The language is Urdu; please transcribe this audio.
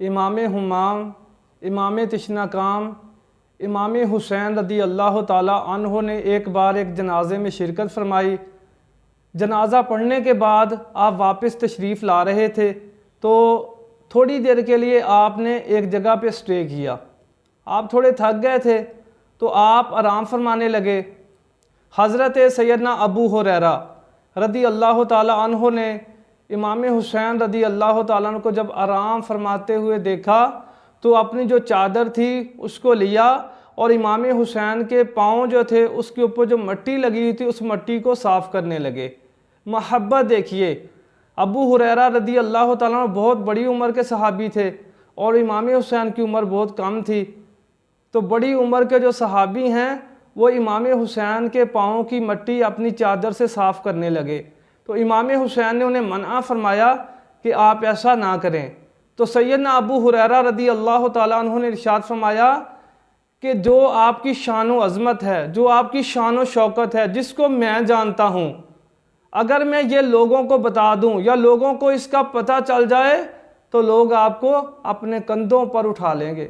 امام ہمام، امام تشنا کام، امام حسین رضی اللہ تعالیٰ عنہ نے ایک بار ایک جنازے میں شرکت فرمائی۔ جنازہ پڑھنے کے بعد آپ واپس تشریف لا رہے تھے تو تھوڑی دیر کے لیے آپ نے ایک جگہ پہ سٹے کیا۔ آپ تھوڑے تھک گئے تھے تو آپ آرام فرمانے لگے۔ حضرت سیدنا ابو ہریرہ رضی اللہ تعالیٰ عنہ نے امام حسین رضی اللہ تعالیٰ عنہ کو جب آرام فرماتے ہوئے دیکھا تو اپنی جو چادر تھی اس کو لیا اور امام حسین کے پاؤں جو تھے اس کے اوپر جو مٹی لگی ہوئی تھی اس مٹی کو صاف کرنے لگے۔ محبت دیکھیے، ابو ہریرہ رضی اللہ تعالیٰ عنہ بہت بڑی عمر کے صحابی تھے اور امام حسین کی عمر بہت کم تھی، تو بڑی عمر کے جو صحابی ہیں وہ امام حسین کے پاؤں کی مٹی اپنی چادر سے صاف کرنے لگے، تو امام حسین نے انہیں منع فرمایا کہ آپ ایسا نہ کریں۔ تو سیدنا ابو ہریرہ رضی اللہ تعالیٰ عنہ نے ارشاد فرمایا کہ جو آپ کی شان و عظمت ہے، جو آپ کی شان و شوکت ہے، جس کو میں جانتا ہوں، اگر میں یہ لوگوں کو بتا دوں یا لوگوں کو اس کا پتہ چل جائے تو لوگ آپ کو اپنے کندھوں پر اٹھا لیں گے۔